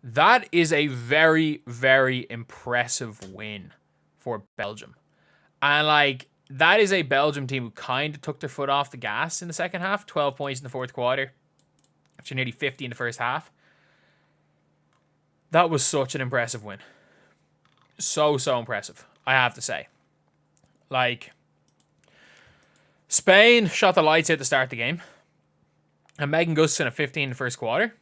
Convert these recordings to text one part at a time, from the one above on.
That is a very, very impressive win for Belgium. And like that is a Belgium team who kind of took their foot off the gas in the second half. 12 points in the fourth quarter, after nearly 50 in the first half. That was such an impressive win. So impressive, I have to say. Like, Spain shot the lights out to start the game. And Megan Gustafson at 15 in the first quarter.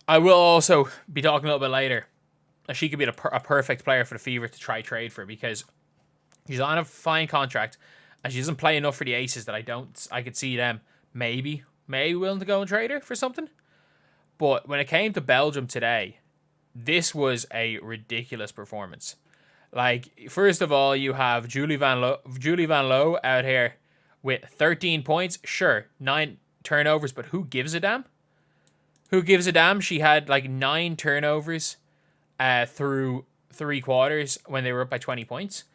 I will also be talking a little bit later. She could be a perfect player for the Fever to try trade for, because she's on a fine contract and she doesn't play enough for the Aces that I could see them maybe willing to go and trade her for something. But when it came to Belgium today, this was a ridiculous performance. Like, first of all, you have Julie Van Loo out here with 13 points. Sure, 9 turnovers, but who gives a damn? Who gives a damn? She had like 9 turnovers through 3 quarters when they were up by 20 points.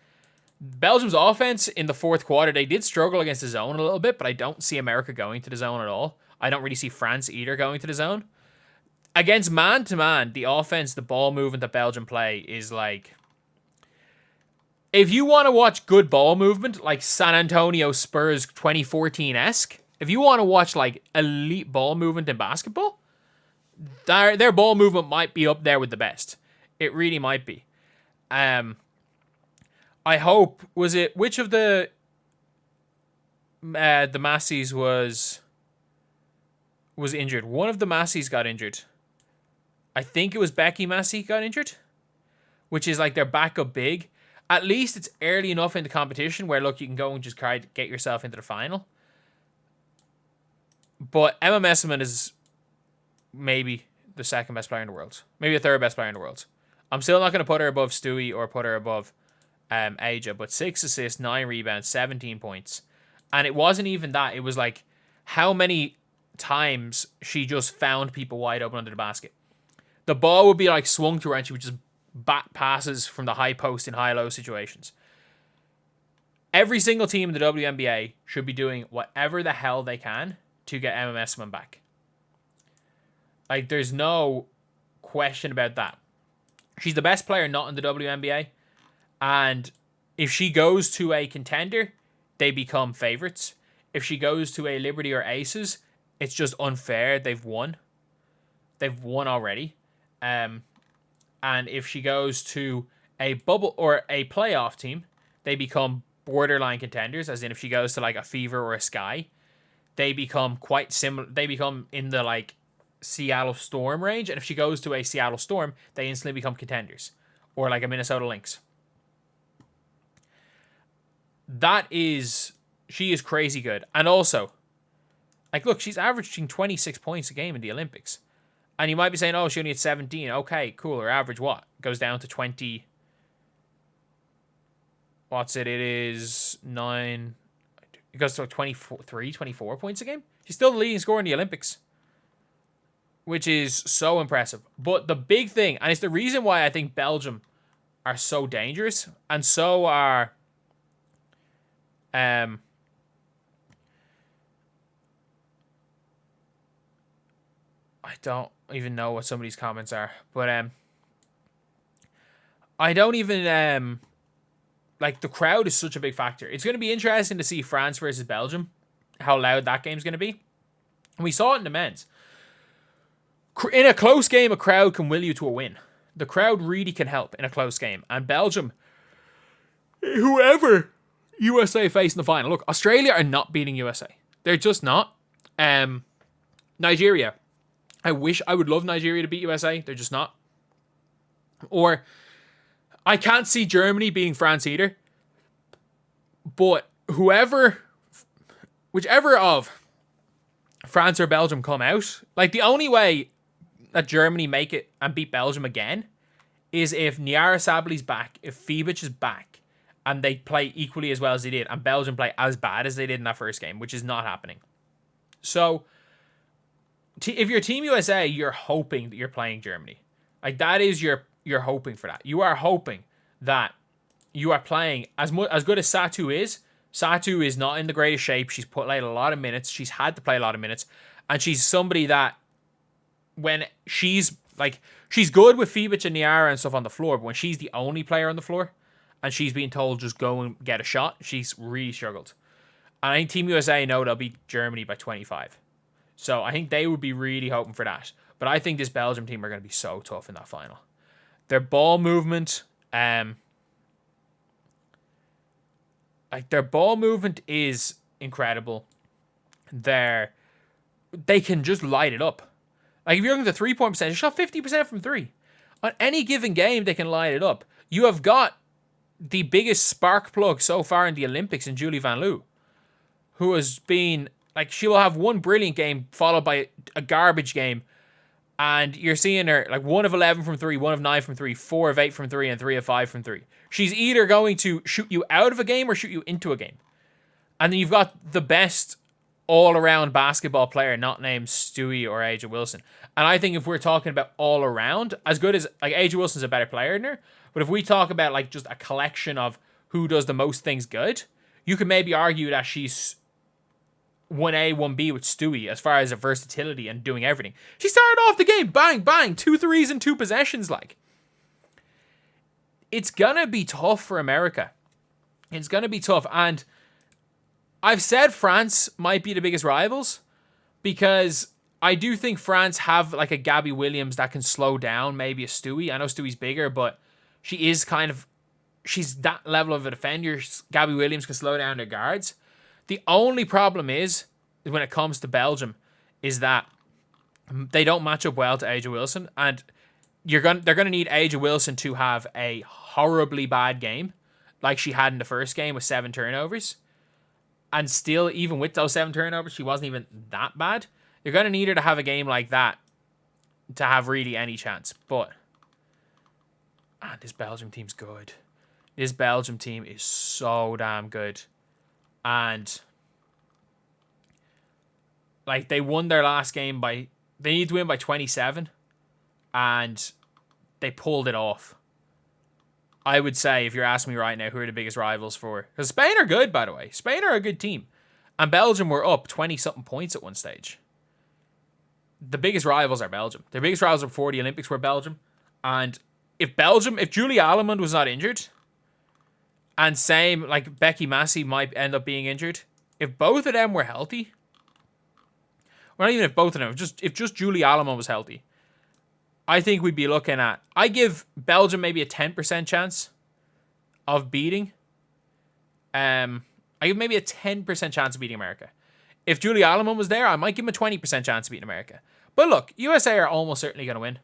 Belgium's offense in the fourth quarter, they did struggle against the zone a little bit, but I don't see America going to the zone at all. I don't really see France either going to the zone. Against man-to-man, the offense, the ball movement that Belgium play is like... If you want to watch good ball movement, like San Antonio Spurs 2014-esque, if you want to watch like elite ball movement in basketball, their ball movement might be up there with the best. It really might be. I hope, which of the Massies was injured? One of the Massies got injured. I think it was Becky Massey got injured, which is like their backup big. At least it's early enough in the competition where, look, you can go and just try to get yourself into the final. But Emma Meesseman is maybe the second best player in the world. Maybe the third best player in the world. I'm still not going to put her above Stewie or put her above Aja, but 6 assists, 9 rebounds, 17 points. And it wasn't even that. It was like how many times she just found people wide open under the basket. The ball would be like swung to her and she would just bat passes from the high post in high-low situations. Every single team in the WNBA should be doing whatever the hell they can to get Emma Meesseman back. Like, there's no question about that. She's the best player not in the WNBA. And if she goes to a contender, they become favorites. If she goes to a Liberty or Aces, it's just unfair. They've won. They've won already. And if she goes to a bubble or a playoff team, they become borderline contenders. As in, if she goes to like a Fever or a Sky, they become quite similar. They become in the like Seattle Storm range. And if she goes to a Seattle Storm, they instantly become contenders. Or like a Minnesota Lynx. She is crazy good. And also, like, look, she's averaging 26 points a game in the Olympics. And you might be saying, oh, she only had 17. Okay, cool. Her average what? Goes down to 20. What's it? It is 9. It goes to 23, 24 points a game. She's still the leading scorer in the Olympics. Which is so impressive. But the big thing, and it's the reason why I think Belgium are so dangerous, and so are... I don't even know what some of these comments are, but I don't even like, the crowd is such a big factor. It's going to be interesting to see France versus Belgium, how loud that game's going to be. And we saw it in the men's. In a close game, a crowd can will you to a win. The crowd really can help in a close game. And Belgium, whoever USA face in the final. Look, Australia are not beating USA. They're just not. Nigeria. I would love Nigeria to beat USA. They're just not. Or I can't see Germany beating France either. But whichever of France or Belgium come out, like, the only way that Germany make it and beat Belgium again is if Niara Sabli's back, if Fibic is back, and they play equally as well as they did, and Belgium play as bad as they did in that first game, which is not happening. So, if you're Team USA, you're hoping that you're playing Germany. Like, that is you're hoping for that. You are hoping that you are playing as good as Satu is. Satu is not in the greatest shape. She's put like a lot of minutes. She's had to play a lot of minutes, and she's somebody that when she's good with Fibic and Niara and stuff on the floor, but when she's the only player on the floor and she's being told just go and get a shot, she's really struggled. And I think Team USA know they'll beat Germany by 25. So I think they would be really hoping for that. But I think this Belgium team are going to be so tough in that final. Their ball movement, their ball movement is incredible. They can just light it up. Like if you're looking at the 3-point percentage, they shot 50% from 3. On any given game, they can light it up. You have got the biggest spark plug so far in the Olympics in Julie Van Loo, who has been, like, she will have one brilliant game followed by a garbage game. And you're seeing her, like, 1 of 11 from 3, 1 of 9 from 3, 4 of 8 from 3, and 3 of 5 from 3. She's either going to shoot you out of a game or shoot you into a game. And then you've got the best all-around basketball player not named Stewie or A'ja Wilson. And I think if we're talking about all-around, as good as, like, A'ja Wilson's a better player than her, but if we talk about, like, just a collection of who does the most things good, you could maybe argue that she's 1A, 1B with Stewie as far as her versatility and doing everything. She started off the game, bang, bang, 2 threes in 2 possessions, like. It's gonna be tough for America. It's gonna be tough, and I've said France might be the biggest rivals because I do think France have like a Gabby Williams that can slow down maybe a Stewie. I know Stewie's bigger, but she is she's that level of a defender. Gabby Williams can slow down their guards. The only problem is when it comes to Belgium is that they don't match up well to A'ja Wilson, and they're gonna need A'ja Wilson to have a horribly bad game like she had in the first game with 7 turnovers. And still, even with those 7 turnovers, she wasn't even that bad. You're going to need her to have a game like that to have really any chance. But this Belgium team's good. This Belgium team is so damn good. And like they won their last game they need to win by 27. And they pulled it off. I would say, if you're asking me right now, who are the biggest rivals for? Because Spain are good, by the way. Spain are a good team. And Belgium were up 20-something points at one stage. The biggest rivals are Belgium. Their biggest rivals before the Olympics were Belgium. And if Julie Allemund was not injured, and same, like Becky Massey might end up being injured, if both of them were healthy, well, not even if both of them, if just Julie Allemund was healthy, I think we'd be looking at... I give Belgium maybe a 10% chance of beating. I give maybe a 10% chance of beating America. If Julie Allemund was there, I might give him a 20% chance of beating America. But look, USA are almost certainly going to win.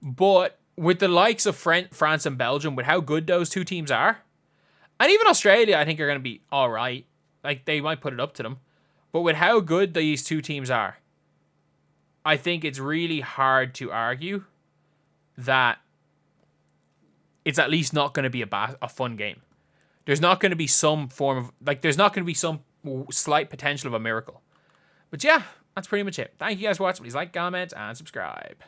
But with the likes of France and Belgium, with how good those two teams are, and even Australia, I think are going to be all right. Like, they might put it up to them. But with how good these two teams are, I think it's really hard to argue that it's at least not going to be a fun game. There's not going to be some form of... like, there's not going to be some slight potential of a miracle. But yeah, that's pretty much it. Thank you guys for watching. Please like, comment, and subscribe.